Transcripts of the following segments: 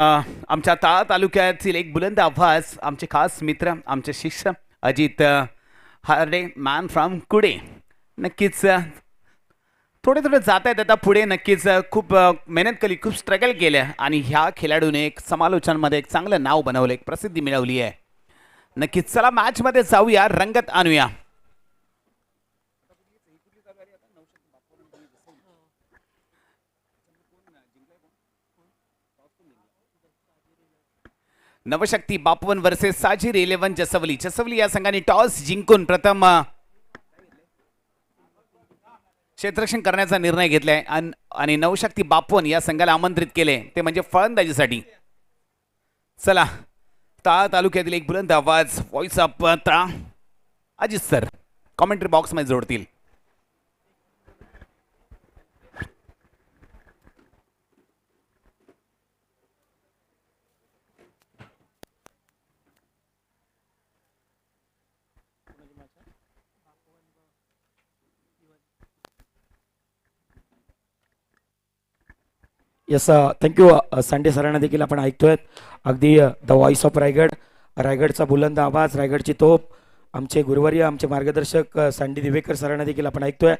आमच्या तालुक्यातील एक बुलंद आवाज आमचे खास मित्र आमचे शिष्य अजित हार्डे मॅन फ्रॉम कुडे नक्कीच थोडे थोडे जात आहेत आता पुढे नक्कीच खूप मेहनत केली खूप स्ट्रगल केलं आणि ह्या खेळाडूने एक समालोचनामध्ये एक चांगलं नाव बनवलं एक प्रसिद्धी मिळवली आहे. नक्कीच चला मॅचमध्ये जाऊया रंगत आणूया. नवशक्ती बापवन वर्सेस साजिर 11 जसवली. जसवली या संघाने टॉस जिंकून प्रथम क्षेत्ररक्षण करण्याचा निर्णय घेतलाय आणि नवशक्ती बापवन या संघाला आमंत्रित केले ते म्हणजे फलंदाजीसाठी. चला तालुक्यातील एक बुलंद आवाज voice of Ajit sir commentary box मध्ये जोडतील. येस थँक्यू संडे सरांना देखील आपण ऐकतोय अगदी द व्हॉइस ऑफ रायगड रायगडचा बुलंद आवाज रायगडची तोप आमचे गुरुवर्य आमचे मार्गदर्शक संडी दिवेकर सरांना देखील आपण ऐकतोय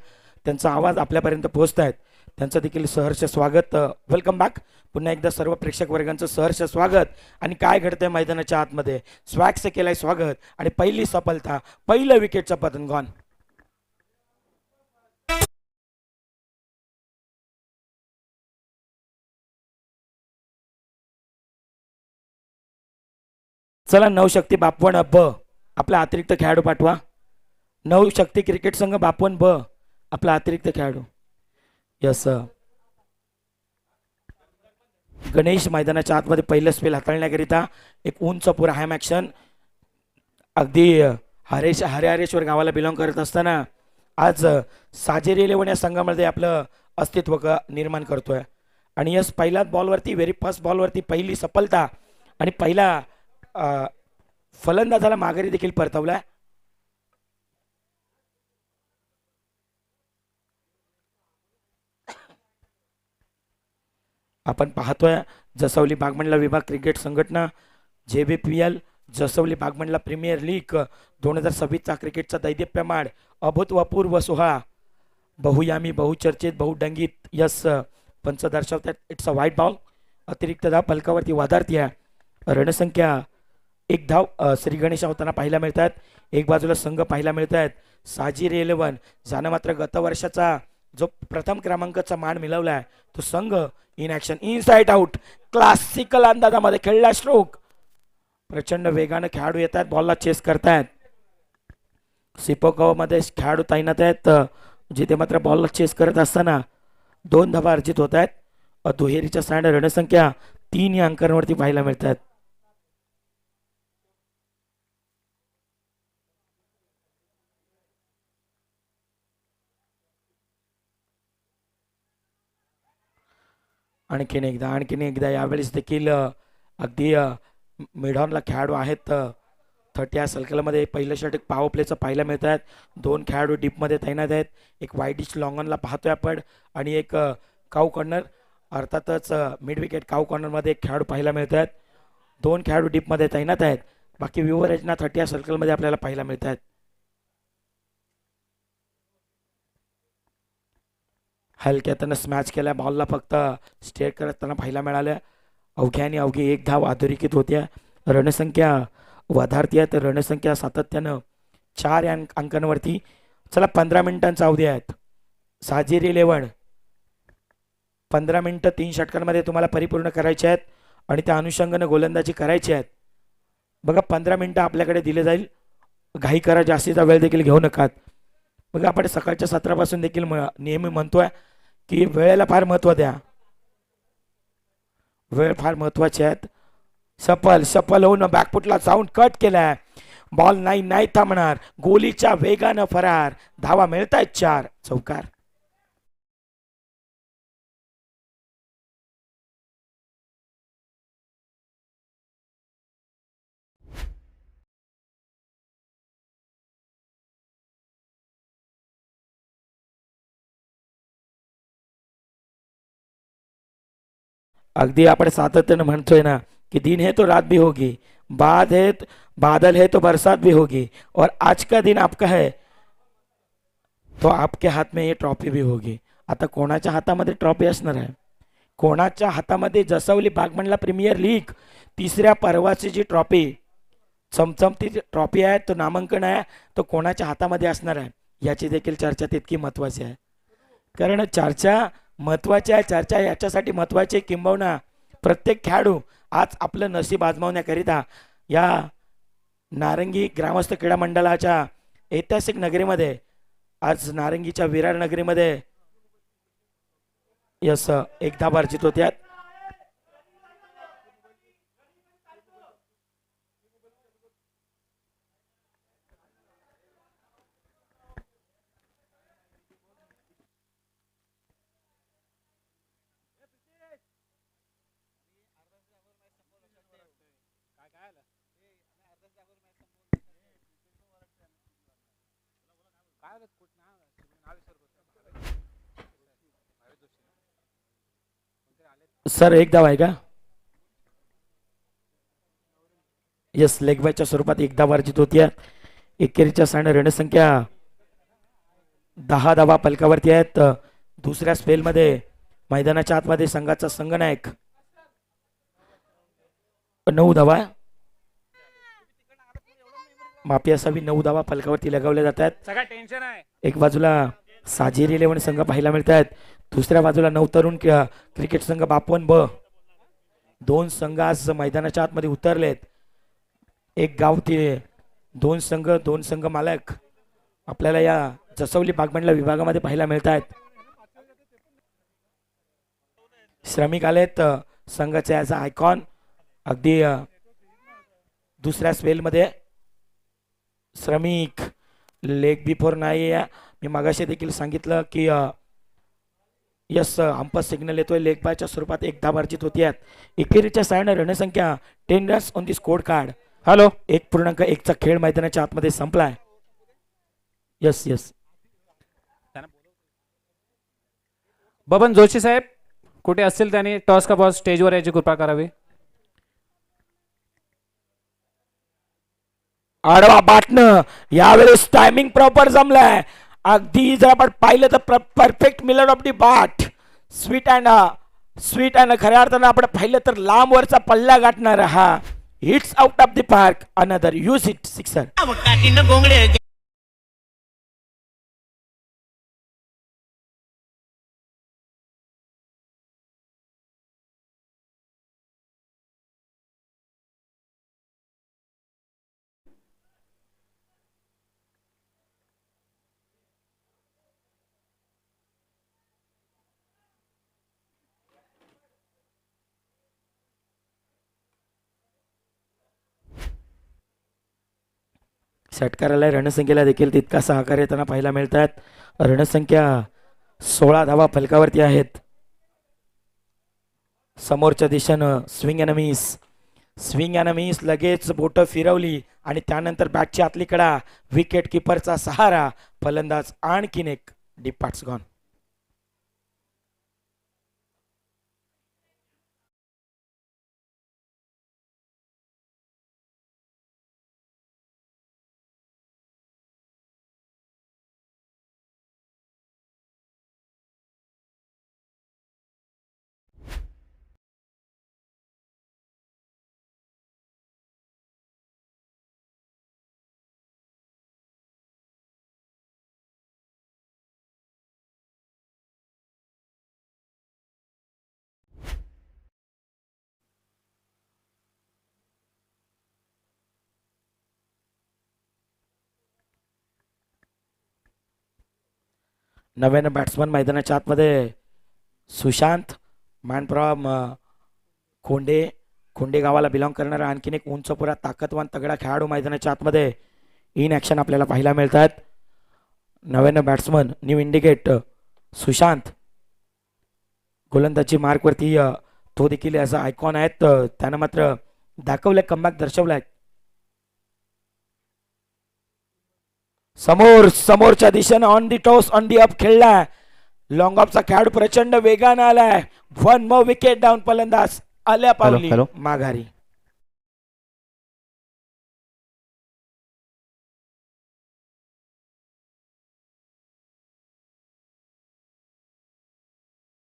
त्यांचा आवाज आपल्यापर्यंत पोहोचत आहेत त्यांचं देखील सहर्ष स्वागत वेलकम बॅक पुन्हा एकदा सर्व प्रेक्षक वर्गांचं सहर्ष स्वागत. आणि काय घडतंय मैदानाच्या आतमध्ये स्वॅगचं केलंय स्वागत आणि पहिली सफलता पहिलं विकेटचं पतन गॉन. चला नवशक्ती बापवण ब आपला अतिरिक्त खेळाडू पाठवा. नवशक्ती क्रिकेट संघ बापवण ब आपला अतिरिक्त खेळाडू. यस गणेश मैदानाच्या आतमध्ये पहिलं स्पेल हाताळण्याकरिता एक उंच पुरा हॅम ॲक्शन अगदी हरेश्वर गावाला बिलॉंग करत असताना आज साजेरी 11 या संघामध्ये आपलं अस्तित्व निर्माण करतोय. आणि यस पहिल्याच बॉलवरती व्हेरी फर्स्ट बॉलवरती पहिली सफलता आणि पहिला फलंदाजाला माघारी देखील परतवलाय. आपण पाहतोय जसवली बागमंडला विभाग क्रिकेट संघटना JBPL जसवली बागमंडला प्रीमियर लीग 2026चा क्रिकेटचा दैदिप्यमान अभूतपूर्व सोहळा बहुयामी बहुचर्चित बहुडंगीत यस पंच दर्शवतात. इट्स अ व्हाईट बॉल अतिरिक्त धाव फलकावरती वाधारती आहे. रणसंख्या एक धाव श्री गणेश होताना पाहायला मिळतात. एक बाजूला संघ पाहायला मिळत आहेत साजिर 11 ज्यानं मात्र गत वर्षाचा जो प्रथम क्रमांकाचा मान मिळवलाय तो संघ in action inside out classical अंदाजामध्ये खेळला स्ट्रोक प्रचंड वेगाने खेळाडू येतात बॉलला चेस करतायत. सिपोकोमध्ये खेळाडू तैनात आहेत जिथे मात्र बॉलला चेस करत असताना 2 धावा अर्जित होत आहेत. दुहेरीच्या स्टँड रणसंख्या 3 या अंकांवरती पाहायला मिळतात. आणखीन एकदा यावेळेस देखील अगदी मिडॉनला खेळाडू आहेत 30 या सर्कलमध्ये पहिलं षटक पॉवर प्लेचं पाहायला मिळत आहेत. 2 खेळाडू डीपमध्ये तैनात आहेत. एक वाईट डिश लॉंगॉनला पाहतोय आपण आणि एक काऊ कॉर्नर अर्थातच मिड विकेट काऊ कॉर्नरमध्ये एक खेळाडू पाहायला मिळत आहेत. 2 खेळाडू डीपमध्ये तैनात आहेत. बाकी व्यूवर रचना 30 या सर्कलमध्ये आपल्याला पाहायला मिळत आहेत. हलक्यातनं स्मॅच केल्या बॉलला फक्त स्टेट करताना पाहायला मिळाल्या. अवघ्या आणि अवघी एक धाव अधोरेखित होत्या. रणसंख्या वाधारती आहे तर रणसंख्या सातत्यानं 4 या अंकांवरती. चला 15 मिनिटांचा अवधी आहेत. साजिर 11 15 मिनिटं 3 षटकांमध्ये तुम्हाला परिपूर्ण करायचे आहेत आणि त्या अनुषंगानं गोलंदाजी करायची आहेत. बघा 15 मिनिटं आपल्याकडे दिले जाईल. घाई करा जास्तीचा वेळ देखील घेऊ नका. बघा आपण सकाळच्या सत्रापासून देखील नेहमी म्हणतोय की वेळेला फार महत्व द्या. वेळ फार महत्वाची आहेत. सफल होऊन बॅकफुटला जाऊन कट केलाय बॉल नाही थांबणार गोलीच्या वेगानं फरार धावा मिळतायत 4 चौकार. अगदी आपण सातत्यानं म्हणतोय ना कि दिन है तो रात भी होगी, बादल है तो बरसात भी होगी, और आज का दिन आपका है तो आपके हात में ये ट्रॉफी भी होगी. आता कोणाच्या हातामध्ये ट्रॉफी असणार आहे? कोणाच्या हातामध्ये जसवली बागमंडला प्रीमियर लीग तिसऱ्या पर्वाची जी ट्रॉफी चमचमती ट्रॉफी आहे, तो नामांकन आहे, तो कोणाच्या हातामध्ये असणार आहे याची देखील चर्चा तितकी महत्वाची आहे. कारण चर्चा महत्वाची आहे. चर्चा याच्यासाठी महत्वाची आहे किंबहुना प्रत्येक खेळाडू आज आपलं नशीब आजमावण्याकरिता या नारंगी ग्रामस्थ क्रीडा मंडळाच्या ऐतिहासिक नगरीमध्ये, आज नारंगीच्या विरार नगरीमध्ये यस एकदा अर्जित होत्यात. सर एक धाव आहे का? यस, लेगबायच्या स्वरूपात एक धाव अर्जित होती. एकेरीच्या सामन्यात रणसंख्या 10 धावा फलकावरती आहेत. दुसऱ्या स्पेलमध्ये मैदानाच्या आतमध्ये संघाचा संघनायक 9 धावा, माफी असावी, 9 धावा फलकावरती लगावल्या जातात. सगळं टेन्शन आहे. एक बाजूला साजेरी 11 संघ पाहायला मिळत आहेत, दुसऱ्या बाजूला नवतरुण क्रिकेट संघ बापवन ब. दोन संघ आज मैदानाच्या आतमध्ये उतरलेत. एक गाव ते दोन संघ मालक आपल्याला या जसवली बागमंडला विभागामध्ये पाहायला मिळत आहेत. श्रमिक आलेत संघाचे ॲज अ आयकॉन. अगदी दुसऱ्या स्पेलमध्ये श्रमिक लेग बिफोर नाही. मी मागाशी देखील सांगितलं की यस अंपायर सिग्नल येतोय. लेग बायच्या स्वरूपात एक धाव अर्जित होती. एकेरीच्या सामन्यात रणसंख्या 10 runs on the score card. Hello, 1.1 चा खेळ मैदानाच्या आतमध्ये संपलाय. यस यस, बबन जोशी साहेब कुठे असतील त्यांनी टॉस का बॉस स्टेजवर याची कृपा करावी. आडवा बाटणं यावेळेस टायमिंग प्रॉपर जमलाय. अगदी जर आपण पाहिलं तर परफेक्ट मिलर ऑफ दी बाट, स्वीट अँड खऱ्या अर्थानं आपण पाहिलं तर लांब वरचा पल्ला गाठणार हा hits out of the park, another use it sixer. षटकाराला रणसंख्येला देखील तितका सहकार्य त्यांना पाहायला मिळतात. रणसंख्या 16 धावा फलकावरती आहेत. समोरच्या दिशेनं स्विंग अँड मिस लगेच बोट फिरवली आणि त्यानंतर बॅटची आतली कडा, विकेट किपरचा सहारा, फलंदाज आणखीन एक डीप पार्ट्स गॉन. नव्यानं बॅट्समन मैदानाच्या आतमध्ये सुशांत, मॅन फ्रॉम खोंडे गावाला बिलॉंग करणारा आणखीन एक उंच पुरा ताकदवान तगडा खेळाडू मैदानाच्या आतमध्ये इन ॲक्शन आपल्याला पाहायला मिळतात. नव्यानं बॅट्समन न्यू इंडिकेट सुशांत गोलंदाजी मार्कवरती तो देखील ॲज अ आयकॉन आहेत. त्यानं मात्र दाखवलंय, कमबॅक दर्शवलाय. समोरच्या दिशेनं on the toss on the up खेळला. लॉंग ऑफचा खेळाडू प्रचंड वेगानं आलाय. 1 more विकेट डाऊन. फलंदाज आल्या पावली हॅलो. माघारी.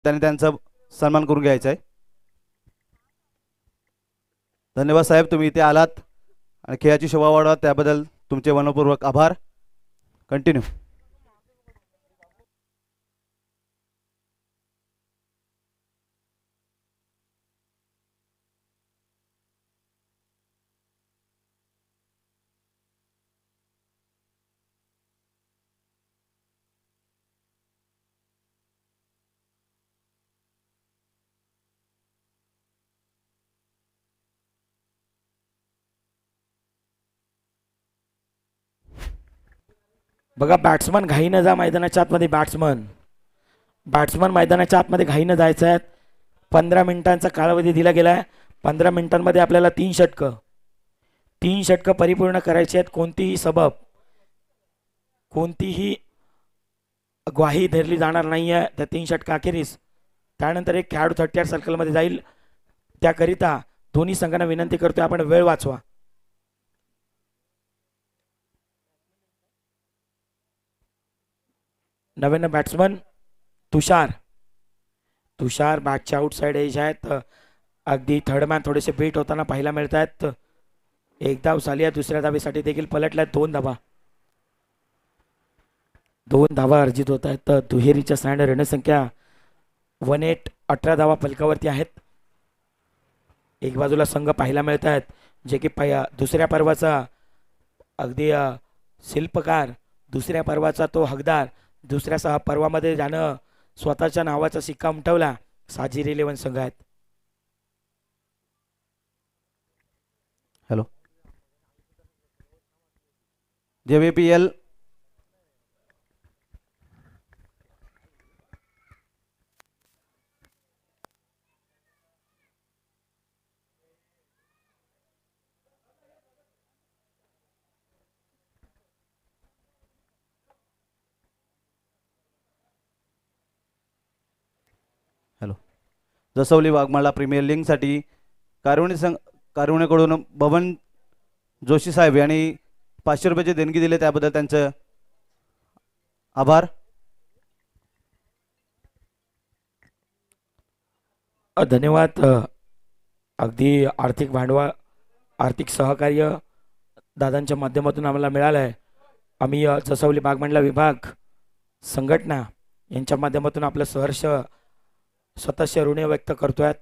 त्याने त्यांचा सन्मान करून घ्यायचा आहे. धन्यवाद साहेब, तुम्ही इथे आलात आणि खेळाची शोभा वाढवा त्याबद्दल तुमचे मनपूर्वक आभार. कंटिन्यू. बघा बॅट्समन घाईनं जा मैदानाच्या आतमध्ये. बॅट्समन मैदानाच्या आतमध्ये घाईनं जायचं आहे. 15 मिनिटांचा कालावधी दिला गेलाय. 15 मिनिटांमध्ये आपल्याला 3 षटकं परिपूर्ण करायची आहेत. कोणतीही ग्वाही धरली जाणार नाही आहे त्या 3 षटका अखेरीस. त्यानंतर एक खेळाडू 38 सर्कलमध्ये जाईल. त्याकरिता दोन्ही संघांना विनंती करतोय आपण वेळ वाचवा. नवीन बॅट्समन तुषार बॅटच्या आउटसाइड एज आहेत. अगदी थर्ड मॅन थोडेसे बीट होताना पाहायला मिळत आहेत. एक धाव झाली आहे. दुसऱ्या धावेसाठी देखील पलटल्या. 2 धावा अर्जित होत आहेत. दुहेरीच्या स्टँड रणसंख्या 18 18 धावा फलकावरती आहेत. एक बाजूला संघ पाहायला मिळत आहेत जे की दुसऱ्या पर्वाचा अगदी शिल्पकार, दुसऱ्या पर्वाचा तो हकदार, दुसऱ्या पर्वामध्ये ज्यानं स्वतःच्या नावाचा सिक्का उमटवला साजिर 11 संघ आहेत. Hello. JBPL hello. Jaswali Waghmala premier लीगसाठी कारवणीकडून बबन जोशी साहेब यांनी 500 रुपयाची देणगी दिली त्याबद्दल त्यांचं आभार. धन्यवाद. अगदी आर्थिक सहकार्य दादांच्या माध्यमातून आम्हाला मिळालं आहे. आम्ही जसवली बागमंडला विभाग संघटना यांच्या माध्यमातून आपलं सहर्ष स्वतःचे ऋण व्यक्त करतोय.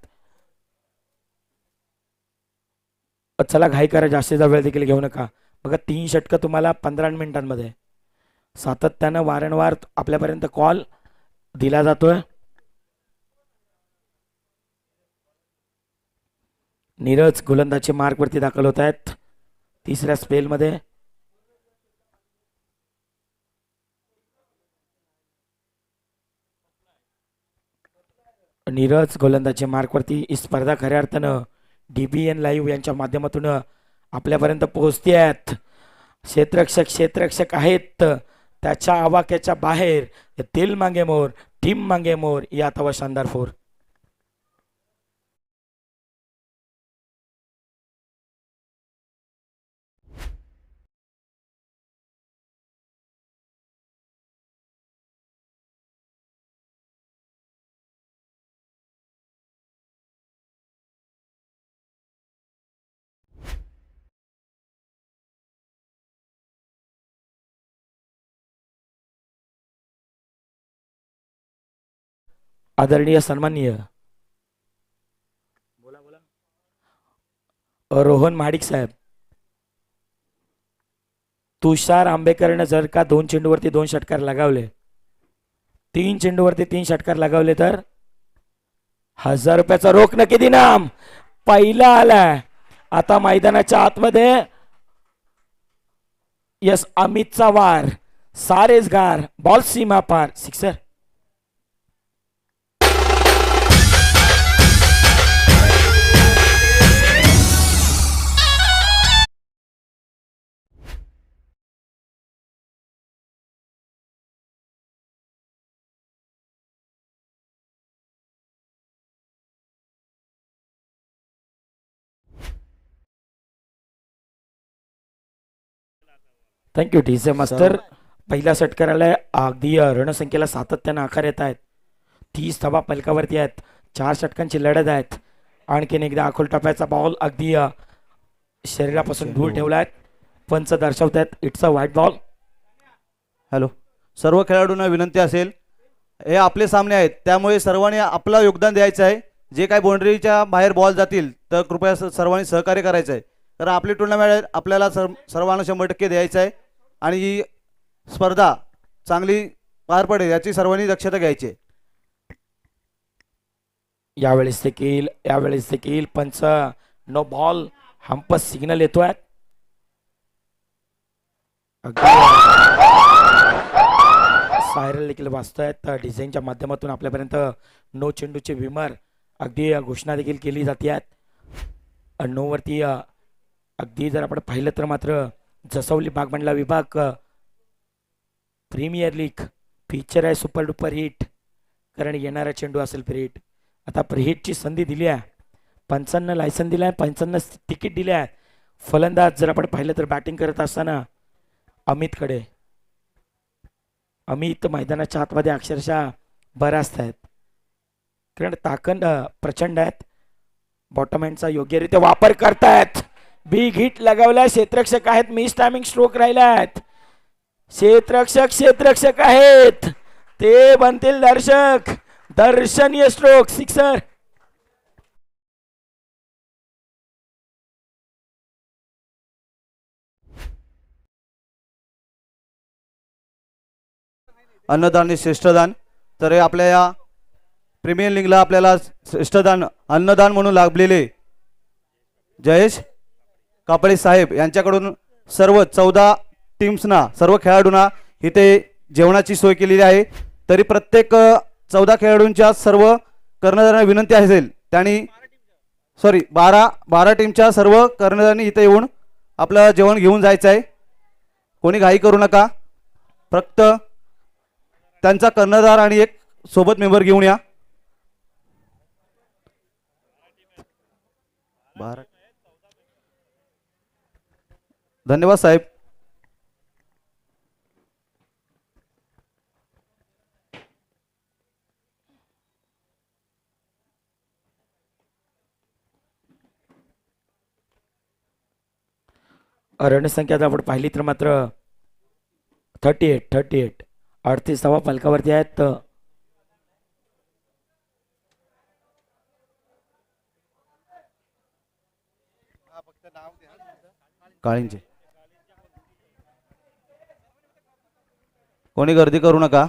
चला घाई करा, जास्तीचा वेळ देखील घेऊ नका. बघा 3 षटकं तुम्हाला 15 मिनिटांमध्ये. सातत्यानं वारंवार आपल्यापर्यंत कॉल दिला जातोय. नीरज गोलंदाजी मार्कवरती दाखल होत आहेत. तिसऱ्या स्पेलमध्ये नीरज गोलंदाजी मार्कवरती. ही स्पर्धा खऱ्या अर्थानं DBN लाईव्ह यांच्या माध्यमातून आपल्यापर्यंत पोहोचते आहेत. क्षेत्ररक्षक आहेत त्याच्या आवाक्याच्या बाहेर. दिल मांगे मोर, टीम मांगे मोर या तवा शानदार 4. आदरणीय सन्माननीय रोहन महाडिक साहेब, तुषार आंबेकरनं जर का 2 चेंडूवरती 2 षटकार लगावले, 3 चेंडूवरती 3 षटकार लगावले तर 1000 रुपयाचा रोख नक्की इनाम पहिला आलाय. आता मैदानाच्या आतमध्ये अमितचा वार, सारेसगार, बॉल सीमा पार, सिक्सर. Thank you DJ master. पहिल्या षटकाराला अगदी रणसंख्येला सातत्यानं आकार येत आहेत. 30 धावा पलकावरती आहेत. 4 षटकांची लढत आहेत. आणखीन एकदा आखोल टप्प्याचा बॉल अगदी शरीरापासून दूर ठेवला आहे. पंच दर्शवत आहेत it's a white ball. Hello, सर्व खेळाडूंना विनंती असेल, हे आपले सामने आहेत त्यामुळे सर्वांनी आपलं योगदान द्यायचं आहे. जे काही बाउंड्रीच्या बाहेर बॉल जातील तर कृपया सर्वांनी सहकार्य करायचं आहे. तर आपली टुर्नामेंट आपल्याला सर्वांना 100% द्यायचं आहे आणि ही स्पर्धा चांगली पार पडेल याची सर्वांनी दक्षता घ्यायची आहे. यावेळेस देखील पंच नो बॉल हंपस सिग्नल येतोय. सायरल देखील वाचतायत डिझाईनच्या माध्यमातून आपल्यापर्यंत नो चेंडूचे विमर अगदी घोषणा देखील केली जाते. नो वरती अगदी जर आपण पाहिलं तर मात्र जसवली बागमंडला विभाग प्रीमियर लीग फीचर आहे सुपर डुपर हिट, कारण येणारा चेंडू असेल प्रीहिट. आता प्रीहिटची संधी दिली आहे. पंचांना लायसन दिलं आहे, पंचांना तिकीट दिले आहे. फलंदाज जर आपण पाहिलं तर बॅटिंग करत असताना अमितकडे, अमित मैदानाच्या आतमध्ये अक्षरशः बरास्त आहेत, कारण ताकद प्रचंड आहेत. बॉटम हँडचा योग्यरित्या वापर करतायत. बिग हिट लगावला. क्षेत्ररक्षक आहेत. मिस टायमिंग स्ट्रोक राहिला आहेत. क्षेत्ररक्षक आहेत ते बनतील दर्शक. दर्शनीय स्ट्रोक सिक्सर. अन्नदान हे श्रेष्ठदान. तर हे आपल्या या प्रीमियर लीगला आपल्याला श्रेष्ठदान अन्नदान म्हणून लाभलेले जयेश कापडे साहेब यांच्याकडून सर्व 14 टीम्सना, सर्व खेळाडूंना इथे जेवणाची सोय केलेली आहे. तरी प्रत्येक 14 खेळाडूंच्या सर्व कर्णधारांना विनंती असेल त्यांनी 12 टीमच्या सर्व कर्णधारांनी इथे येऊन आपलं जेवण घेऊन जायचं आहे. कोणी घाई करू नका. फक्त त्यांचा कर्णधार आणि एक सोबत मेंबर घेऊन या. धन्यवाद साहेब. रणसंख्या जर आपण पाहिली तर मात्र 38 38 धावा फलकावरती आहेत. काळींचे कोणी गर्दी करू नका.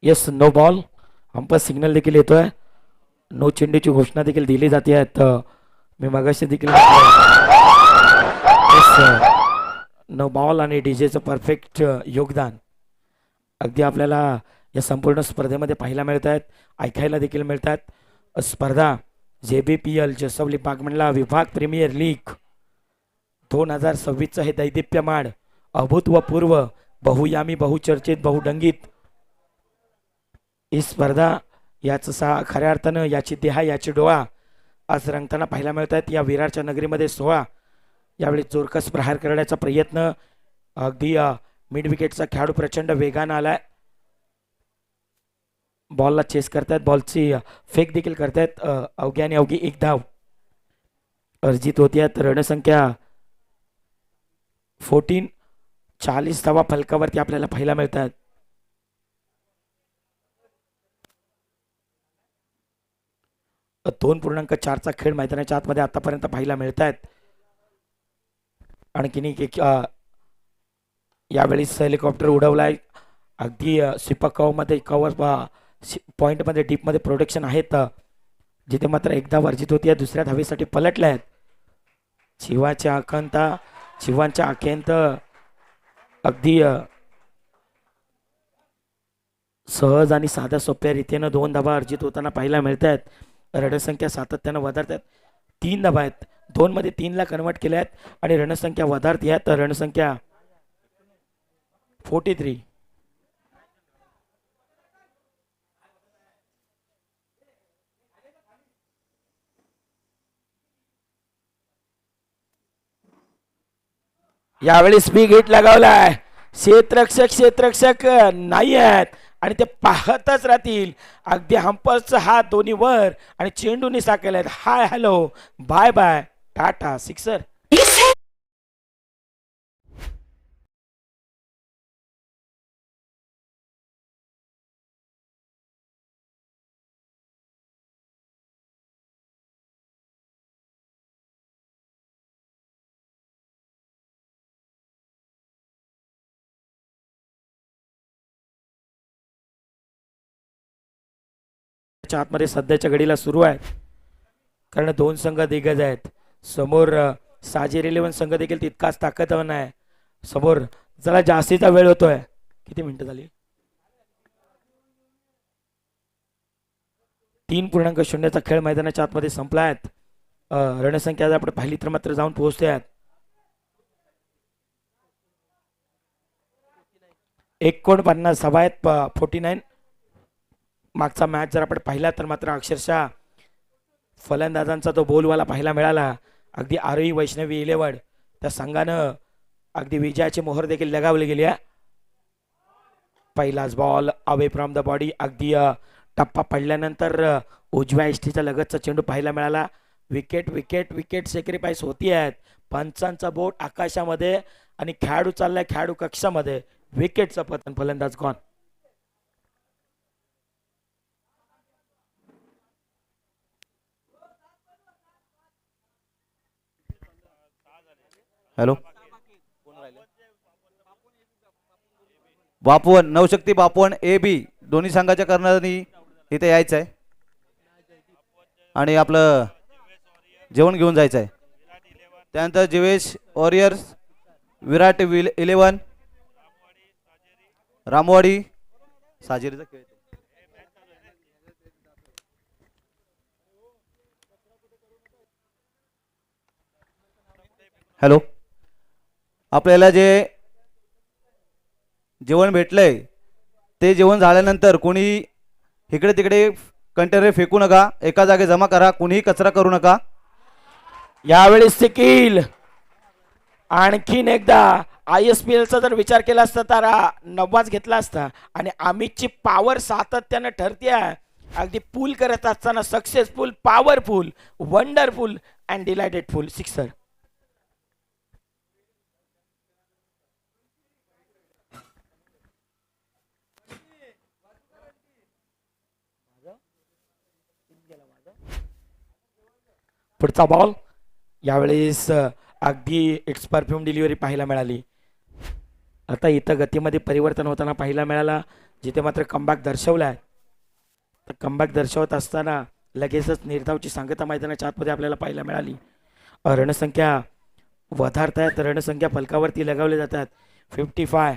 Yes, no ball. Umpire signal देखील येतोय. नो चेंडूची घोषणा देखील दिली जाते आहेत. मी मगाशी देखील नो बॉल आणि डीजेचं परफेक्ट योगदान अगदी आपल्याला या संपूर्ण स्पर्धेमध्ये पाहायला मिळत आहेत, ऐकायला देखील मिळतात. स्पर्धा JBPL जसवली बागमंडला विभाग प्रीमियर लीग 2026चं हे दैदिप्यमान अभूतपूर्व बहुयामी बहुचर्चित बहुडंगित ही स्पर्धा याच खऱ्या अर्थानं याची देहा याची डोळा आज रंगताना पाहायला मिळत आहेत. या विरारच्या नगरीमध्ये 16 यावेळी जोरकस प्रहार करण्याचा प्रयत्न अगदी मिड विकेटचा खेळाडू प्रचंड वेगानं आलाय. बॉलला चेस करतायत, बॉलची फेक देखील करतायत. अवघी आणि अवघी एक धाव अर्जित होती. रणसंख्या 14 40 धावा फलकावरती आपल्याला पाहायला मिळतात. दोन 2.4चा खेळ मैदानाच्या आतमध्ये आतापर्यंत पाहायला मिळत आहेत. आणखीन एक यावेळी हेलिकॉप्टर उडवलाय. अगदी सिपक मध्ये कव्हर पॉइंटमध्ये डीपमध्ये प्रोटेक्शन आहेत, जिथे मात्र एकदा वर्जित होती. दुसऱ्या धावेसाठी पलटल्या आहेत. शिवांच्या आख्यांत अगदी सहज आणि साध्या सोप्या रीतीनं 2 धावा अर्जित होताना पाहायला मिळत आहेत. रणसंख्या सातत्यानं वधारत आहेत. 3 धावा आहेत, 2 मध्ये 3 ला कन्वर्ट केल्या आहेत आणि रणसंख्या वधारती आहे. तर रणसंख्या 43. यावेळेस बिग हिट लगावलाय. क्षेत्ररक्षक नाही आहेत आणि ते पाहतच राहतील. अगदी हंपरचा हात दोन्ही वर आणि चेंडूने साकेल. Hi hello bye bye tata sixer. आतमध्ये सध्याच्या घडीला सुरू आहे, कारण 2 संघ दिग्गज आहेत. समोर साजिर 11 संघ देखील तितकाच ताकदवान आहे. समोर जरा जास्तीचा वेळ होतोय. किती मिनिटं झाली? 3.0 खेळ मैदानाच्या आतमध्ये संपला आहेत. रणसंख्या जर आपण पाहिली तर मात्र जाऊन पोहोचते आहेत. 49 हवा आहेत. 49. मागचा मॅच जर आपण पाहिला तर मात्र अक्षरशः फलंदाजांचा तो बोलवाला पाहायला मिळाला. अगदी आरोही वैष्णवी इलेवड त्या संघानं अगदी विजयाची मोहर देखील लगावली गेली आहे. पहिलाच ball away from the body. अगदी टप्पा पडल्यानंतर उजव्या इष्टीच्या लगतचा चेंडू पाहायला मिळाला. विकेट विकेट विकेट सॅक्रिफाईस होती आहेत. पंचांचा बोट आकाशामध्ये आणि खेळाडू चाललाय खेळाडू कक्षामध्ये. विकेटचं पतन, फलंदाज gone. Hello, बापवन Navshakti बापवन A B दोन्ही संघाच्या कर्णधारांनी इथे यायचं आहे आणि आपलं जेवण घेऊन जायचं आहे. त्यानंतर जीवेश वॉरियर्स, विराट 11, रामवाडी साजेरीचा खेळ. हॅलो, आपल्याला जे जेवण भेटलंय ते जेवण झाल्यानंतर कोणी इकडे तिकडे कंटेनर फेकू नका. एका जागे जमा करा. कोणीही कचरा करू नका. यावेळेस देखील आणखीन एकदा ISPL चा जर विचार केला असता तर नवाज घेतला असता. आणि अमितची पॉवर सातत्यानं ठरते. अगदी पूल करत असताना successful, powerful, wonderful and delightedful sixer. पुढचा बॉल. यावेळेस अगदी इट्स परफ्यूम डिलिव्हरी पाहायला मिळाली. आता इथं गतीमध्ये परिवर्तन होताना पाहायला मिळाला. जिथे मात्र कमबॅक दर्शवलाय, तर कमबॅक दर्शवत असताना लगेचच निर्धावची सांगता मैदानाच्या आतमध्ये आपल्याला पाहायला मिळाली. रणसंख्या वधारतायत. रणसंख्या फलकावरती लगावले जातात. 55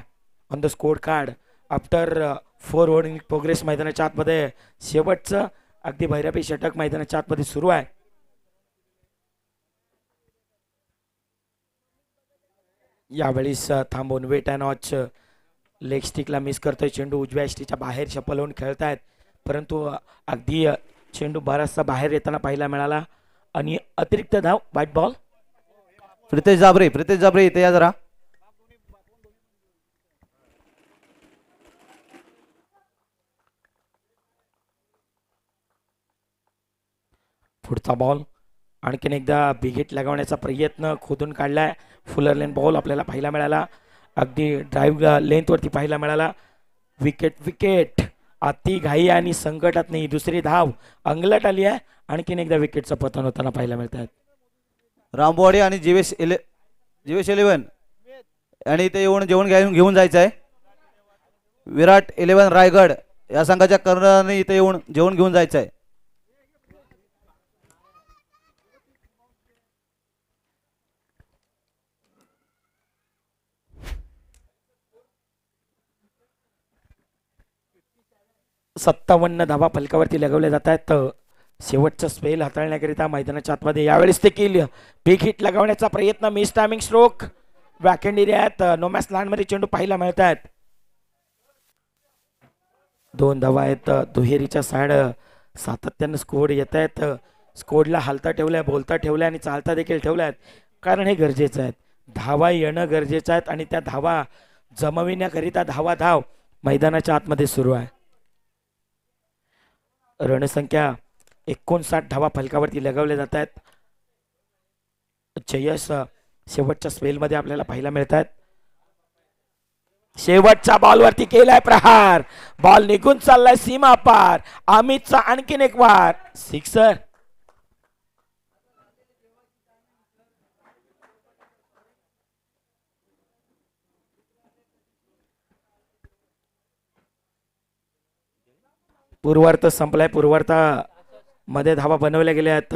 on the score card after 4 over progress. मैदानाच्या आतमध्ये शेवटचं अगदी भैरपी षटक मैदानाच्या आतमध्ये सुरू आहे. यावेळेस थांबून वेट अँड वॉच लेग स्टिकला मिस करतोय. चेंडू उजव्या इष्टीच्या बाहेर शपल होऊन खेळतायत, परंतु अगदी चेंडू बराचसा बाहेर येताना पाहायला मिळाला आणि अतिरिक्त धाव. White ball. प्रितेश जाबरे इथे या जरा. पुढचा बॉल. आणखीन एकदा बिगेट लगावण्याचा प्रयत्न खोदून काढलाय. फुलर लेन बॉल आपल्याला पाहायला मिळाला. अगदी ड्राईव्ह लेंथवरती पाहायला मिळाला. Wicket wicket. अति घाई आणि संकटात नाही. दुसरी धाव अंगलट आली आहे. आणखीन एकदा विकेटचं पतन होताना पाहायला मिळत आहेत. रामवाडी आणि जीवेश 11 आणि इथे येऊन जेवण घेऊन जायचं आहे. विराट 11 रायगड या संघाच्या कर्णधारांनी इथे येऊन जेवण घेऊन जायचं आहे. सत्तावन्न धावा फलकावरती लगवल्या जात आहेत. शेवटचा स्पेल हाताळण्याकरिता मैदानाच्या आतमध्ये यावेळेस देखील बिग हिट लगावण्याचा प्रयत्न. मिस टायमिंग स्ट्रोक बॅकहँड एरियात नोमॅस लँडमध्ये चेंडू पाहायला मिळत आहेत. 2 धावा आहेत दुहेरीच्या साइड. सातत्यानं स्कोर येत आहेत. स्कोरला हालता ठेवलाय, बोलता ठेवलाय आणि चालता देखील ठेवलाय, कारण हे गरजेचं आहे. धावा येणं गरजेचं आहे आणि त्या धावा जमविण्याकरिता धाव मैदानाच्या आतमध्ये सुरू आहे. रणसंख्या 59 धावा फलकावरती लगावल्या जात आहेत. जयश शेवटच्या स्पेलमध्ये आपल्याला पाहायला मिळत आहेत. शेवटच्या बॉलवरती केलाय प्रहार. बॉल निघून चाललाय सीमा पार. अमितचा आणखीन एक वार. सिक्सर. पूर्वार्ध संपलाय. पूर्वार्धा मध्ये धावा बनवल्या गेल्या आहेत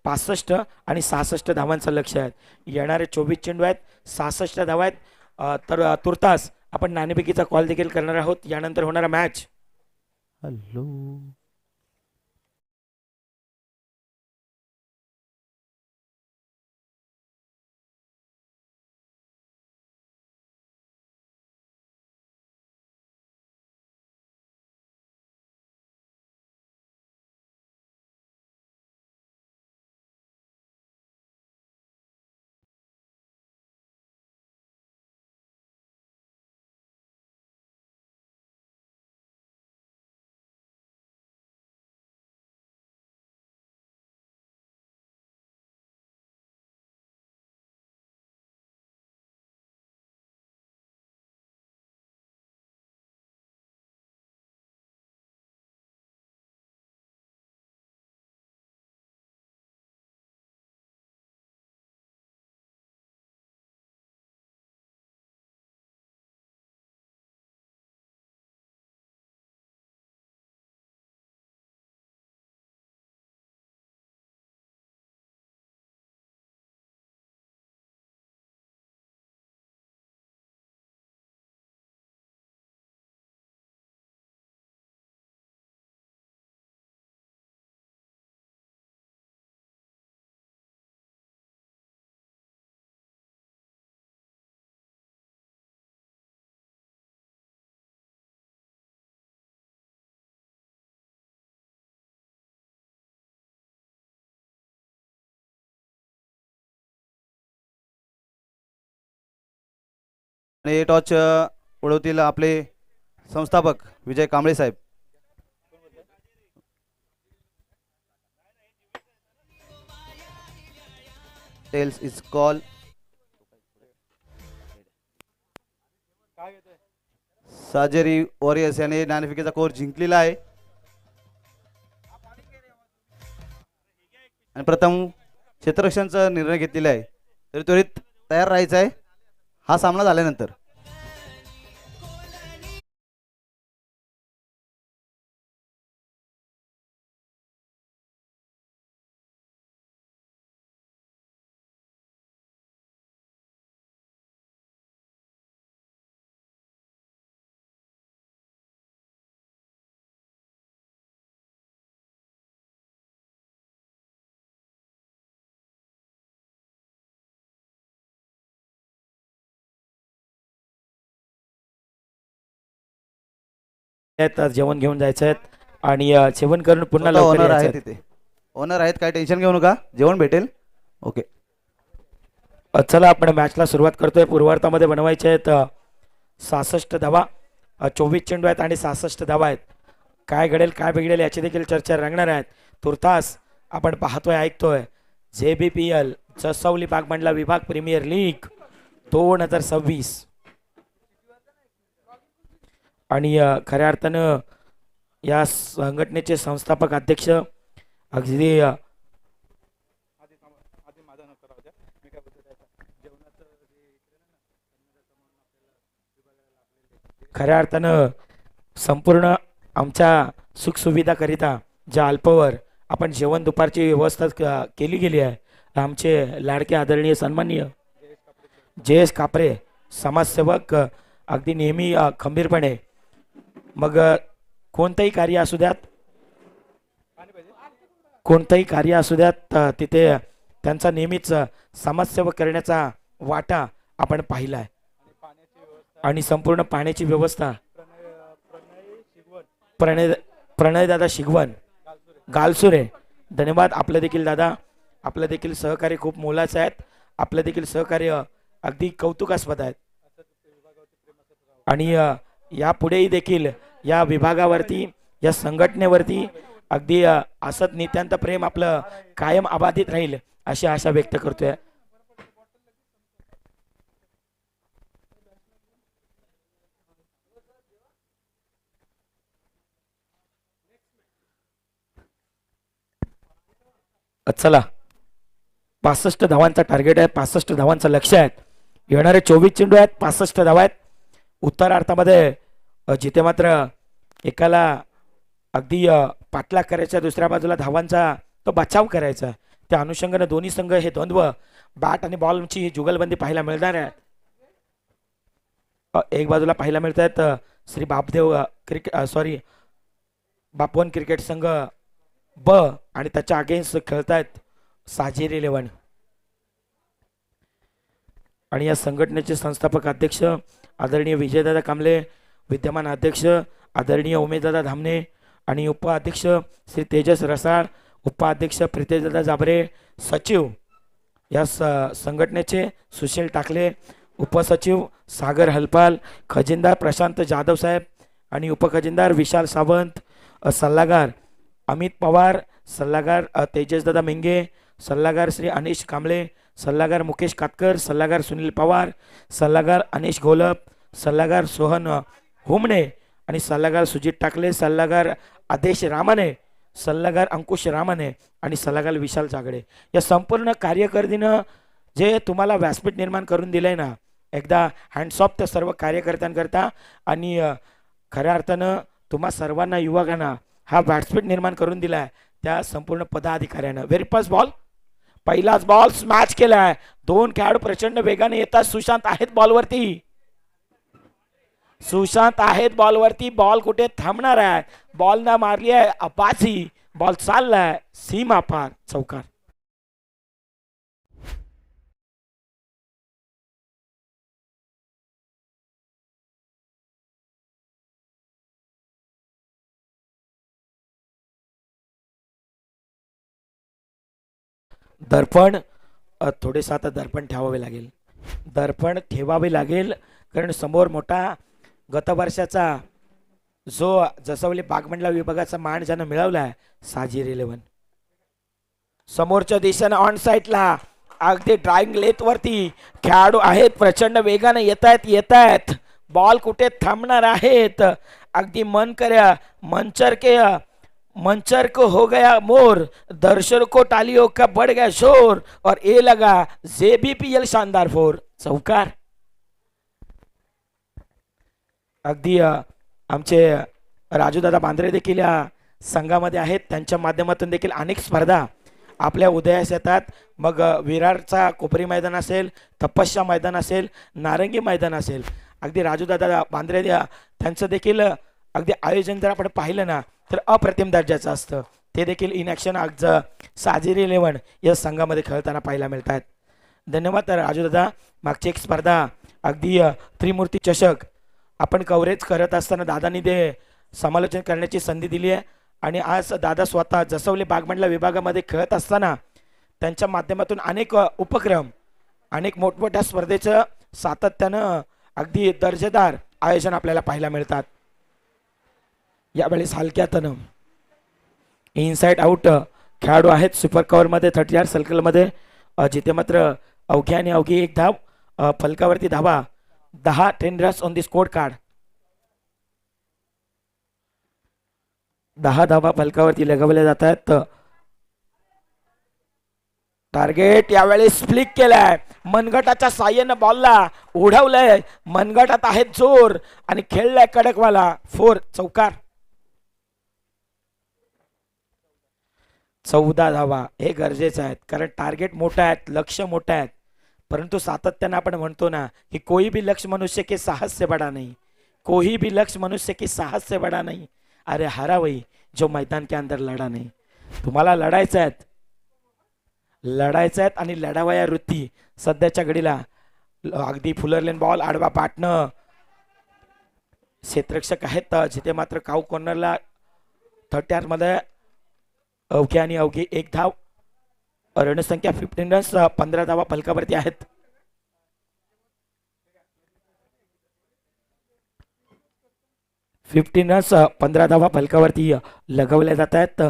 65 आणि 66 धावांचं लक्ष आहे. येणारे 24 चेंडू आहेत, 66 धावा आहेत. तर तुर्तास आपण नाणेफेकीचा कॉल देखील करणार आहोत. यानंतर होणारा मॅच. हॅलो आणि टॉच उडवतील आपले संस्थापक विजय कांबळे साहेब. Tails is call. Sajeri warriors याने नाणेफेकीचा कोर जिंकलेला आहे आणि प्रथम क्षेत्ररक्षणचा निर्णय घेतलेला आहे. तरी त्वरित तयार राहायचं आहे हा सामना झाल्यानंतर. जेवण घेऊन जायचं आहे आणि जेवण करून पुन्हा ओनर लवकर आहे यायचं आहे. तिथे. ओनर आहेत, काय टेन्शन घेऊ नका, जेवण भेटेल. ओके चला आपण मॅचला सुरुवात करतोय. पूर्वार्धामध्ये बनवायचे आहेत 66 धावा. 24 चेंडू आहेत आणि 66 धावा आहेत. काय घडेल काय बिघडेल याची देखील चर्चा रंगणार आहेत. तुर्तास आपण पाहतोय ऐकतोय JBPL जसवली बागमंडला विभाग प्रीमियर लीग 2026 आणि खऱ्या अर्थानं या संघटनेचे संस्थापक अध्यक्ष अगदी खऱ्या अर्थानं संपूर्ण आमच्या सुखसुविधाकरिता ज्या अल्पवर आपण जेवण दुपारची व्यवस्था केली गेली आहे. आमचे लाडके आदरणीय सन्माननीय JS कापरे समाजसेवक अगदी नेहमी खंबीरपणे मग कोणतंही कार्य असू द्यात कोणतंही कार्य असू द्यात तिथे त्यांचा नेहमीच समाजसेवा करण्याचा वाटा आपण पाहिला आहे. आणि संपूर्ण पाण्याची व्यवस्था प्रणय दादा शिगवण गालसुरे, धन्यवाद. आपलं देखील दादा, आपलं देखील सहकार्य खूप मोलाचं आहेत. आपलं देखील सहकार्य अगदी कौतुकास्पद आहेत. आणि यापुढेही देखील या विभागावरती, या संघटनेवरती अगदी असत नित्यांत प्रेम आपलं कायम अबाधित राहील अशी आशा व्यक्त करतोय. चला, 65 धावांचा टार्गेट आहे, 65 धावांचं लक्ष आहे. येणारे 24 चेंडू आहेत, 65 धावा आहेत. उत्तरार्धामध्ये जिथे मात्र एकाला अगदी पाठलाग करायचा, दुसऱ्या बाजूला धावांचा तो बचाव करायचा. त्या अनुषंगाने दोन्ही संघ हे द्वंद्व बॅट आणि बॉलची जुगलबंदी पाहायला मिळणार आहे. एक बाजूला पाहायला मिळत आहेत श्री बापदेव बापवन क्रिकेट संघ ब आणि त्याच्या अगेन्स्ट खेळतायत साजेरी 11. आणि या संघटनेचे संस्थापक अध्यक्ष आदरणीय विजयदादा कांबळे, विद्यमान अध्यक्ष आदरणीय उमेशदादा धामणे आणि उपाध्यक्ष श्री तेजस रसाळ, उपाध्यक्ष प्रितेशदादा जाबरे, सचिव या संघटनेचे सुशील टाकले, उपसचिव सागर हलपाल, खजिनदार प्रशांत जाधव साहेब आणि उपखजिनदार विशाल सावंत, सल्लागार अमित पवार, सल्लागार तेजसदादा मेंगे, सल्लागार श्री अनिश कांबळे, सल्लागार मुकेश कातकर, सल्लागार सुनील पवार, सल्लागार अनिश घोलप, सल्लागार सोहन हुमणे आणि सल्लागार सुजित टाकले, सल्लागार आदेश रामाने, सल्लागार अंकुश रामाने आणि सल्लागार विशाल जागडे. या संपूर्ण कार्यकर्तीनं जे तुम्हाला व्यासपीठ निर्माण करून दिलंय ना, एकदा हँड्स ऑफ त्या सर्व कार्यकर्त्यांकरता. आणि खऱ्या अर्थानं तुम्हा सर्वांना युवकांना हा व्यासपीठ निर्माण करून दिलाय त्या संपूर्ण पदाधिकाऱ्यानं. व्हेरी फर्स्ट बॉल, पहिलाच बॉल स्मॅच केलाय. 2 खेळाडू प्रचंड वेगाने येतात. सुशांत आहेत बॉलवरती, सुशांत आहेत बॉलवरती. बॉल कुठे थांबणार आहे? बॉल ना मारली आहे अपाची, बॉल चाललाय सीमा पार, चौकार. दर्पण थोडेसे आता दर्पण ठेवावे लागेल, दर्पण ठेवावे लागेल कारण समोर मोठा गत वर्षाचा जो जसवली बागमंडला विभागाचा मान ज्यानं मिळवला आहे साजिर 11. समोरच्या दिशेने ऑन साईडला अगदी ड्राइंग लेथ वरती खेळाडू आहेत, प्रचंड वेगाने येत आहेत. बॉल कुठे थांबणार आहेत? अगदी मन कर्या मंचर को हो गया मोर, दर्शकों को तालियों का बढ़ गया शोर और ये लगा जेबीपीएल शानदार 4, चौकार. अगदी आमचे राजूदादा बांद्रे देखील या संघामध्ये आहेत. त्यांच्या माध्यमातून देखील अनेक स्पर्धा आपल्या उदयास येतात. मग विरारचा कोपरी मैदान असेल, तपस्या मैदान असेल, नारंगी मैदान असेल, अगदी राजूदादा बांद्रे त्यांचं देखील अगदी आयोजन जर आपण पाहिलं ना तर अप्रतिम दर्जाचं असतं. ते देखील इन ॲक्शन आज साजिर 11 या संघामध्ये खेळताना पाहायला मिळतात. धन्यवाद राजूदादा. मागची एक स्पर्धा अगदी त्रिमूर्ती चषक आपण कव्हरेज करत असताना दादांनी ते समालोचन करण्याची संधी दिली आहे. आणि आज दादा स्वतः जसवली बागमंडला विभागामध्ये खेळत असताना त्यांच्या माध्यमातून अनेक उपक्रम, अनेक मोठमोठ्या स्पर्धेचं सातत्यानं अगदी दर्जेदार आयोजन आपल्याला पाहायला मिळतात. यावेळेस हलक्यातनं इनसाइड आउट खेळाडू आहेत सुपर कव्हरमध्ये 30 सर्कलमध्ये, जिथे मात्र अवघ्या आणि अवघी एक धाव, फलकावरती धावा 10 10 runs on the score card. 10 धावा फलकावरती लगावल्या जात आहेत. टार्गेट यावेळेस फ्लिक केलाय, मनगटाच्या साह्यानं बॉलला उडवलंय, मनगटात आहेत जोर आणि खेळलाय कडकवाला 4, चौकार. 14 धावा हे गरजेचं आहे कारण टार्गेट मोठा आहेत, लक्ष मोठं आहेत. परंतु सातत्यानं आपण म्हणतो ना की कोई भी लक्ष्य मनुष्य के साहस से बड़ा नहीं, कोई भी लक्ष्य मनुष्य के साहस से बड़ा नहीं, अरे हरा वही जो मैदान के अंदर लड़ा नहीं. तुम्हाला लढायचं आहेत आणि लढावया वृत्ती सध्याच्या घडीला अगदी फुलरलेन बॉल आडवा पाटणं क्षेत्ररक्षक आहेत जिथे मात्र काऊ कॉर्नरला 30 मध्ये अवघी आणि अवघी एक धाव रणसंख्या 15 रन्स 15 धावा फलकावरती आहेत. रन्स 15 धावा फलकावरती लगवल्या जात आहेत.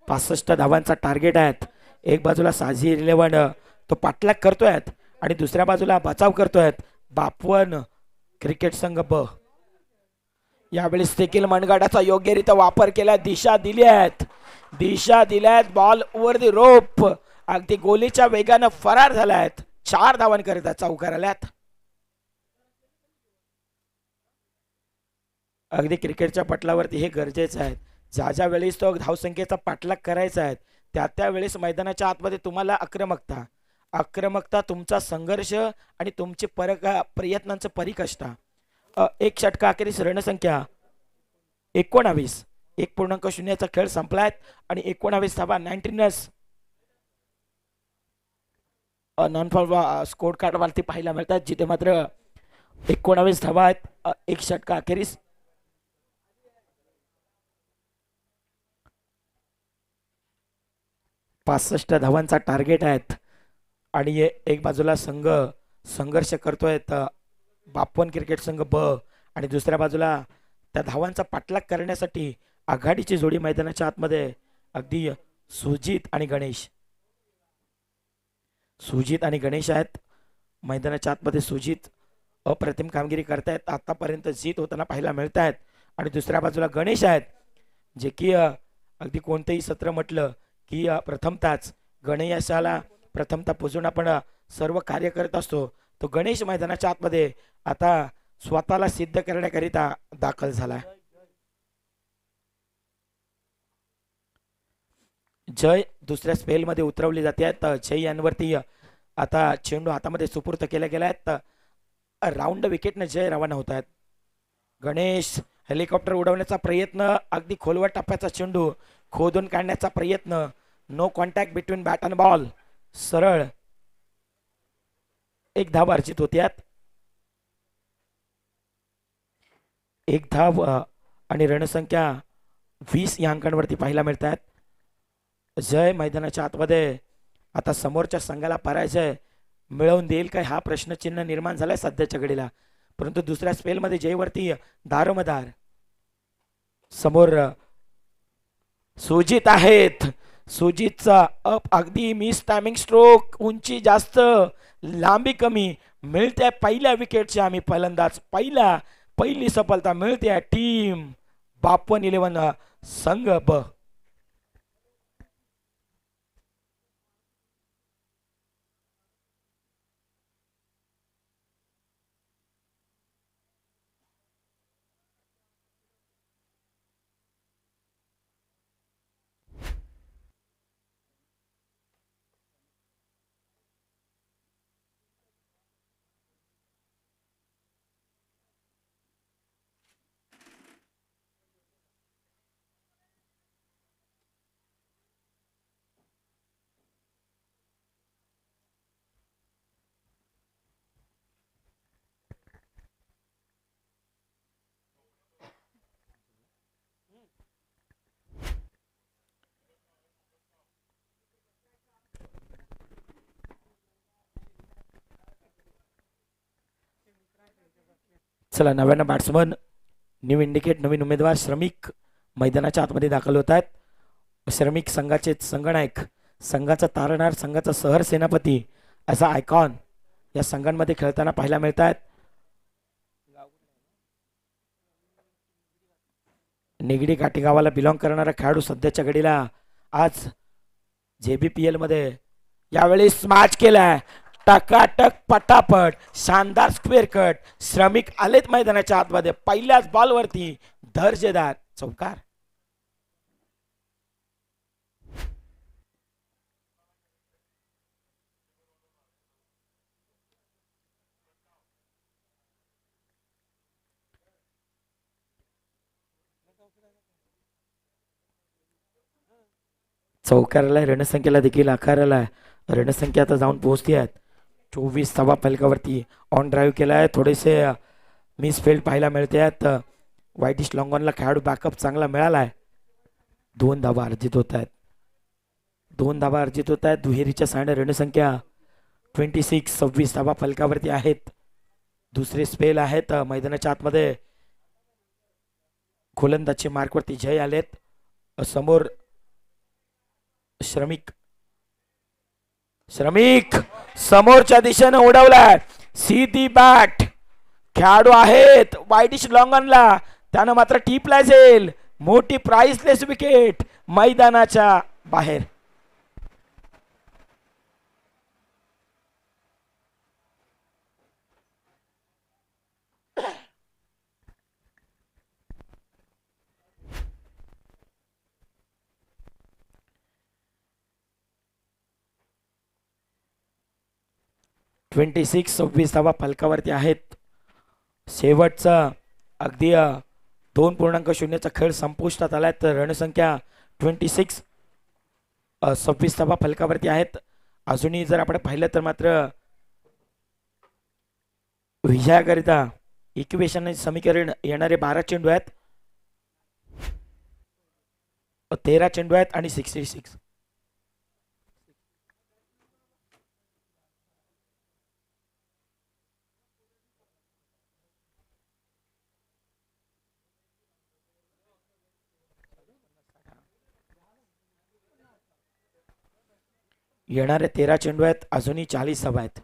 65 धावांचा टार्गेट आहेत. एक बाजूला साजी 11 तो पाठलाग करतोय आणि दुसऱ्या बाजूला बचाव करतोय बापवन क्रिकेट संघ ब. यावेळेस देखील मनगटाचा योग्यरित्या वापर केला. दिशा दिल्यात बॉल ओव्हर दी रोप अगदी गोलीच्या वेगानं फरार झाल्यात. 4 धावांकरिता चौकार आल्यात. अगदी क्रिकेटच्या पटलावरती हे गरजेचं आहे. ज्या वेळेस तो धावसंख्येचा पाठलाग करायचा आहे त्या वेळेस मैदानाच्या आतमध्ये तुम्हाला आक्रमकता तुमचा संघर्ष आणि तुमचे प्रयत्नांचं परिकष्टा. एक षटका अखेरीस रणसंख्या 19. 1.0 खेळ संपलाय आणि 19 धावा 19 runs non fall score card वरती पाहायला मिळतात जिथे मात्र 19 धावा आहेत. एक षटका अखेरीस 65 धावांचा टार्गेट आहेत आणि एक बाजूला संघर्ष करतोय बापवन क्रिकेट संघ ब आणि दुसऱ्या बाजूला त्या धावांचा पाठलाग करण्यासाठी आघाडीची जोडी मैदानाच्या आतमध्ये अगदी सुजित आणि गणेश आहेत. मैदानाच्या आतमध्ये सुजित अप्रतिम कामगिरी करतायत. आतापर्यंत जीत होताना पाहायला मिळत आहेत आणि दुसऱ्या बाजूला गणेश आहेत जे की अगदी कोणतेही सत्र म्हटलं की प्रथमताच गणेशाला प्रथमता पुजून आपण सर्व कार्य करत असतो. तो गणेश मैदानाच्या आतमध्ये आता स्वतःला सिद्ध करण्याकरिता दाखल झाला. जय दुसऱ्या स्पेलमध्ये उतरवली जाते. जय यांवरती आता चेंडू हातामध्ये सुपूर्त केल्या गेला. राऊंड विकेटने जय रवाना होत आहेत. गणेश हेलिकॉप्टर उडवण्याचा प्रयत्न अगदी खोलवर टप्प्याचा चेंडू खोदून काढण्याचा प्रयत्न. No contact between bat and ball. सरळ एक धाव अर्जित होत्यात. एक धाव आणि रणसंख्या 20 या अंकांवरती पाहायला मिळतात. जय मैदानाच्या आतमध्ये आता समोरच्या संघाला पराजय मिळवून देईल काय हा प्रश्नचिन्ह निर्माण झालाय सध्याच्या घडीला. परंतु दुसऱ्या स्पेलमध्ये जयवरती दारोमदार समोर सुजित आहेत. सुजितचा अप अगदी मिस टायमिंग स्ट्रोक उंची जास्त लांबी कमी मिळते. पहिल्या विकेटची आम्ही फलंदाज पहिली सफलता मिळते टीम बापवन 11 संघ ब. चला नव्यानं बॅट्समन न्यू इंडिकेट नवीन उमेदवार श्रमिक मैदानाच्या आतमध्ये दाखल होत आहेत. श्रमिक संघाचे संघनायक संघाचा तारणार संघाचा सहर सेनापती असा आयकॉन या संघांमध्ये खेळताना पाहायला मिळत आहेत. निगडी काठी गावाला बिलॉंग करणारा खेळाडू सध्याच्या घडीला आज JBPL मध्ये यावेळी स्मॅच केलाय. टकाटक पटापट शानदार स्क्वेअर कट. श्रमिक आलेत मैदानाच्या आतमध्ये पहिल्याच बॉलवरती दर्जेदार चौकार. चौकाराला रणसंख्येला देखील आकाराला रणसंख्या आता जाऊन पोहोचती आहेत. 24 धावा फलकावरती ऑन ड्राईव्ह केलाय. थोडेसे मिस फील्ड पाहायला मिळते आहेत. वाईटिश लॉंगॉनला खेळाडू बॅकअप चांगला मिळाला आहे. 2 धावा अर्जित होत आहेत. 2 धावा अर्जित होत आहेत. दुहेरीच्या साड्या रणसंख्या 26 26 धावा फलकावरती आहेत. दुसरे स्पेल आहेत मैदानाच्या आतमध्ये. गोलंदाजचे मार्कवरती जय आलेत. समोर श्रमिक समोरच्या दिशेने उडवलाय. सीधी बॅट खेळाडू आहेत वाईटिश लॉंगनला. त्यानं मात्र टिपला जाईल. मोठी प्राइसलेस विकेट मैदानाच्या बाहेर. ट्वेंटी 26 धावा फलकावरती आहेत. शेवटचा अगदी 2.0चा खेळ संपुष्टात आलाय. तर रणसंख्या 26 26 धावा फलकावरती आहेत. अजूनही जर आपण पाहिलं तर मात्र विजयाकरिता इक्वेशन समीकरण येणारे 12 चेंडू आहेत. 13 चेंडू आहेत आणि 66. येणारे 13 चेंडू आहेत. अजूनही 40 धावा आहेत.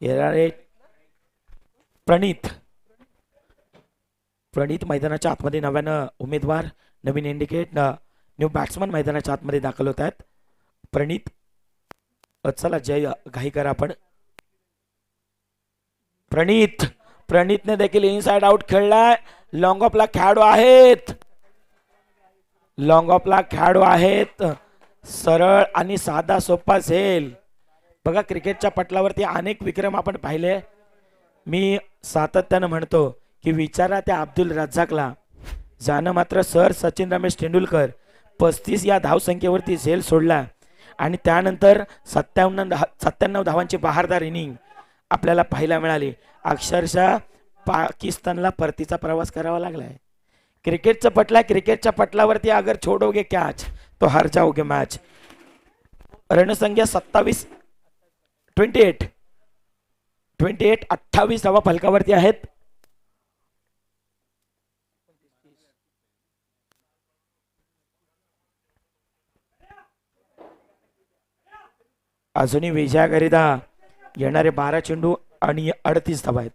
येणारे प्रणित मैदानाच्या आतमध्ये नव्यानं उमेदवार नवीन इंडिकेट न्यू बॅट्समन मैदानाच्या आतमध्ये दाखल होत आहेत. प्रणित चला जय घाई करा आपण. प्रणितने देखील इनसाइड आउट खेळलाय. लॉंग ऑफला खेळाडू आहेत. सरळ आणि साधा सोपा झेल. बघा क्रिकेटच्या पटलावरती अनेक विक्रम आपण पाहिले. मी सातत्यानं म्हणतो की विचारा त्या अब्दुल रज्जाकला, ज्यानं मात्र सर सचिन रमेश तेंडुलकर 35 या धावसंख्येवरती झेल सोडला आणि त्यानंतर 97 धावांची बहारदार इनिंग आपल्याला पाहायला मिळाली. अक्षरशः पाकिस्तानला परतीचा प्रवास करावा लागलाय. क्रिकेटच्या पटलावरती अगर छोडोगे कॅच तो हार जाओगे मॅच. रणसंख्या 28 28 धावा फलकावरती आहेत. अजूनही विजयाकरिता येणारे 12 चेंडू आणि 38 धावा आहेत.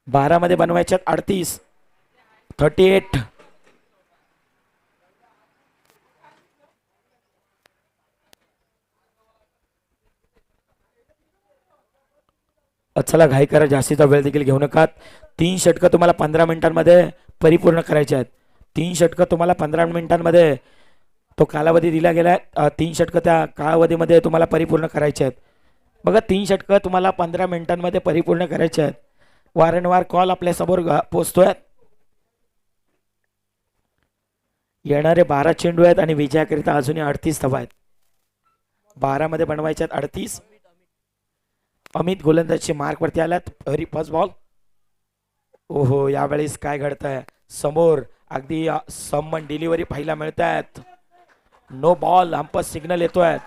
12 मध्ये बनवायच्यात 38. 38. चला घाई करा, जास्तीचा वेळ देखील घेऊ नका. 3 षटकं तुम्हाला 15 मिनिटांमध्ये परिपूर्ण करायचे आहेत. 3 षटकं तुम्हाला 15 मिनिटांमध्ये तो कालावधी दिला गेलाय. 3 षटकं त्या कालावधीमध्ये तुम्हाला परिपूर्ण करायचे आहेत. बघा 3 षटकं तुम्हाला 15 मिनिटांमध्ये परिपूर्ण करायचे आहेत. वारंवार कॉल आपल्या समोर पोहोचतोय. येणारे 12 चेंडू आहेत आणि विजयाकरिता अजूनही 38 धावा आहेत. 12 मध्ये बनवायचे आहेत 38. अमित गोलंदाजचे मार्क वरती आल्यात. First ball. ओहो, यावेळेस काय घडतंय समोर अगदी सम्मन डिलिव्हरी पाहायला मिळत आहेत. नो बॉल अंपायर सिग्नल येतोय.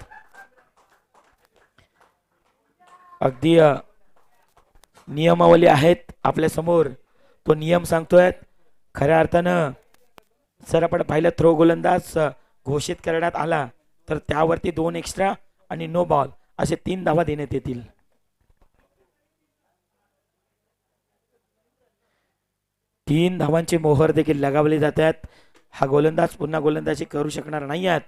अगदी नियमावली आहेत आपल्या समोर, तो नियम सांगतोय. खऱ्या अर्थानं जर आपण पाहिलं थ्रो गोलंदाज घोषित करण्यात आला तर त्यावरती 2 एक्स्ट्रा आणि नो बॉल असे 3 धावा देण्यात येतील. तीन धावांची मोहर देखील लगावली जातात. हा गोलंदाज पुन्हा गोलंदाजी करू शकणार नाही आहेत.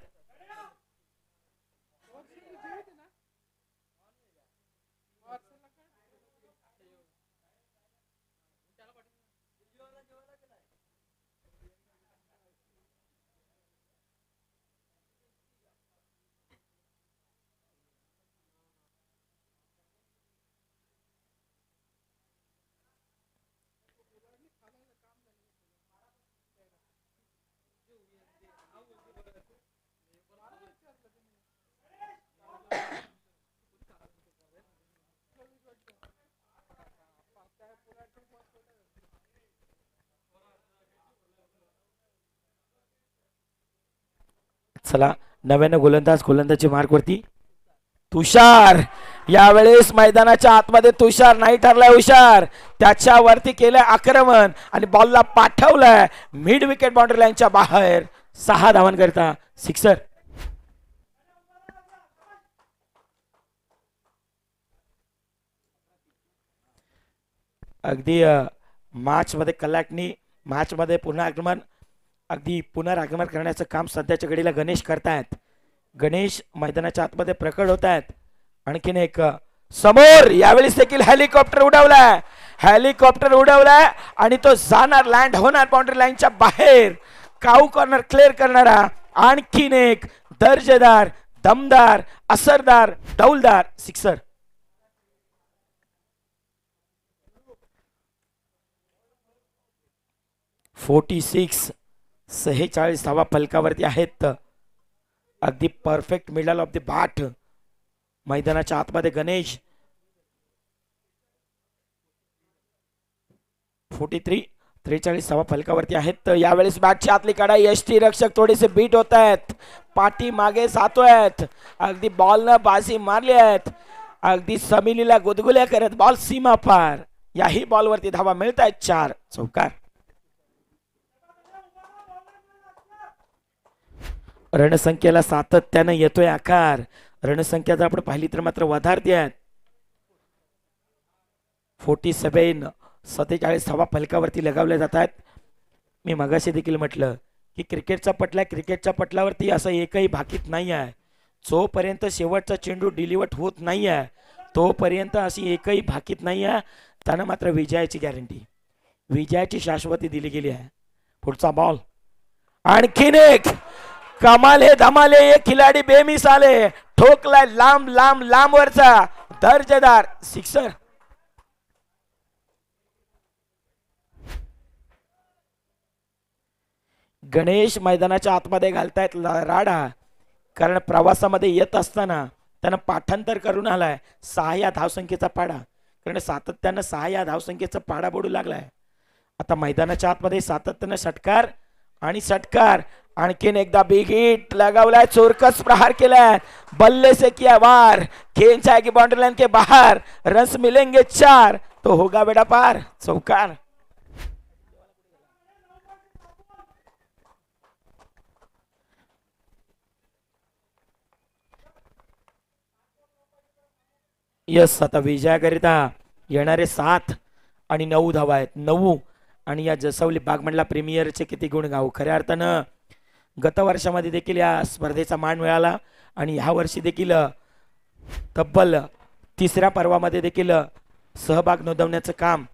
चला नव्यानं गोलंदाजी मार्कवरती तुषार. यावेळेस मैदानाच्या आतमध्ये तुषार नाही ठरलाय हुशार, त्याच्यावरती केलंय आक्रमण आणि बॉलला पाठवलंय मिड विकेट बाउंड्री लाईनच्या बाहेर. 6 धावांकरिता सिक्सर. अगदी मॅच मध्ये कलाटणी, मॅच मध्ये पुन्हा आक्रमण, अगदी पुनरागमन करण्याचं काम सध्याच्या घडीला गणेश करतायत. गणेश मैदानाच्या आतमध्ये प्रकट होत आहेत. आणखीन एक समोर यावेळेस देखील हेलिकॉप्टर उडवलाय आणि तो जाणार, लँड होणार बाउंड्री लाईनच्या बाहेर. काऊ कॉर्नर क्लिअर करणारा आणखीन एक दर्जेदार, दमदार, असरदार, डौलदार सिक्सर. .46 46 धावा फलकावरती आहेत. अगदी perfect middle of the bat. मैदानाच्या आतमध्ये गणेश. 43 धावा फलकावरती आहेत. यावेळेस बॅटची आतली कडा, यष्टी रक्षक थोडेसे बीट होत आहेत, पाठी मागे जातोयत. अगदी बॉलनं बाजी मारली आहेत, अगदी समिलीला गुदगुल्या करत बॉल सीमा पार. याही बॉलवरती धावा मिळत आहेत. 4 चौकार. रणसंख्येला सातत्यानं येतोय आकार. रणसंख्या जर आपण पाहिली तर मात्र वधारते आहेत. 47 धावा फलकावरती लगावल्या जात आहेत. मी मगाशी देखील म्हटलं की क्रिकेटच्या पटलावरती असं एकही भाकीत नाही आहे. जोपर्यंत शेवटचा चेंडू डिलिव्हर होत नाही आहे तोपर्यंत अशी एकही भाकीत नाही आहे. त्यानं मात्र विजयाची गॅरंटी, विजयाची शाश्वती दिली गेली आहे. पुढचा बॉल आणखीन एक कमाल हे धमाल हे खिलाडी बेमिसाल आहे. ठोकलाय लांब लांब लांब वरचा दर्जेदार सिक्सर. गणेश मैदानाच्या आतमध्ये घालतायत राडा, कारण प्रवासामध्ये येत असताना त्यानं पाठांतर करून आलाय 6 या धावसंख्येचा पाडा, कारण सातत्यानं 6 या धावसंख्येचा पाडा पडू लागलाय. आता मैदानाच्या आतमध्ये सातत्यानं षटकार आणि षटकार. आणखीन एकदा बिग हिट लगावलाय, चोरकस प्रहार केलाय, बल्ले से किया वार, खेच जाएगी बाउंड्री लाइन के बाहर, रन्स मिलेंगे 4 तो होगा बेड़ा पार. चौकार. यस, आता विजयाकरिता येणारे 7 आणि 9 धावा आहेत. 9 आणि या जसवली बागमंडला प्रीमियरचे किती गुण गाव. खऱ्या अर्थानं गत वर्षामध्ये देखील या स्पर्धेचा मान मिळाला आणि ह्या वर्षी देखील तब्बल 3ऱ्या पर्वामध्ये देखील सहभाग नोंदवण्याचं काम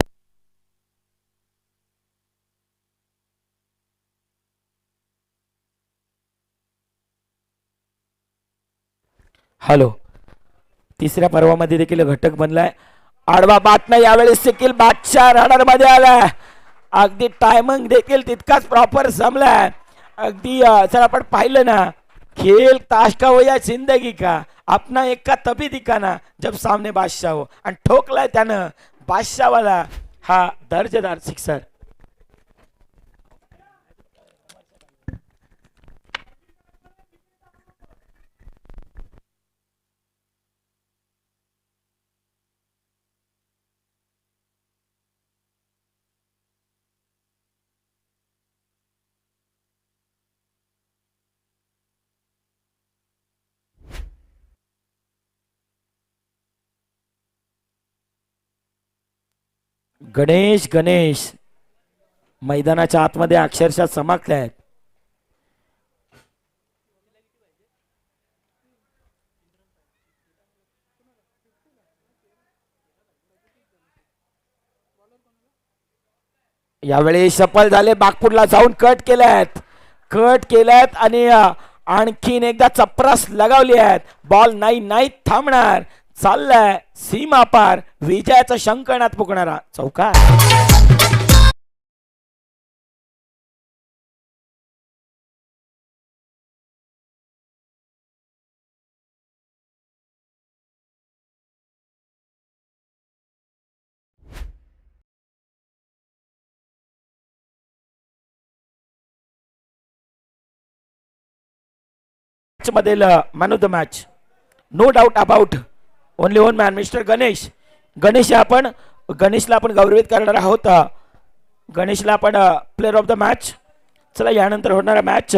हॅलो 3ऱ्या पर्वामध्ये देखील घटक बनलाय. आडवा बातम्या यावेळेस देखील बादशाह रडार मध्ये आलाय. अगदी टायमिंग देखील तितकाच प्रॉपर जमलाय. अगदी जर आपण पाहिलं ना, खेल ताश का हो या जिंदगी का, अपना एक का तभी दिखाना जब सामने बादशाह हो, आणि ठोकलाय त्यानं बादशाहवाला हा दर्जेदार सिक्सर. गणेश मैदानाच्या आतमध्ये अक्षरशः चमकले आहेत. यावेळी सफल झाले, बागपूरला जाऊन कट केल्यात आणि आणखीन एकदा चपरास लगावली आहेत. बॉल नाही थांबणार, चाललाय सीमा पार, विजयाचा शंकनात पुकणारा चौकार. मॅच मधील man of the match, no doubt about, only one man, mister Ganesh. गणेशला आपण गौरवित करणार आहोत. गणेशला आपण प्लेअर ऑफ द मॅच. चला यानंतर होणारा मॅच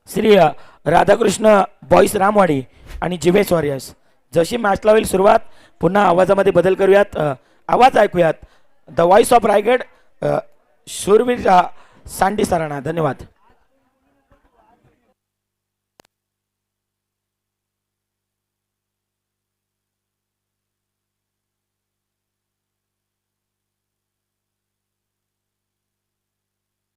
श्री राधाकृष्ण बॉईस रामवाडी आणि जीवेस वॉरियर्स. जशी मॅचला होईल सुरुवात, पुन्हा आवाजामध्ये बदल करूयात. आवाज ऐकूयात. द व्हॉइस ऑफ रायगड, शूरवीर सांडी सराणा. धन्यवाद.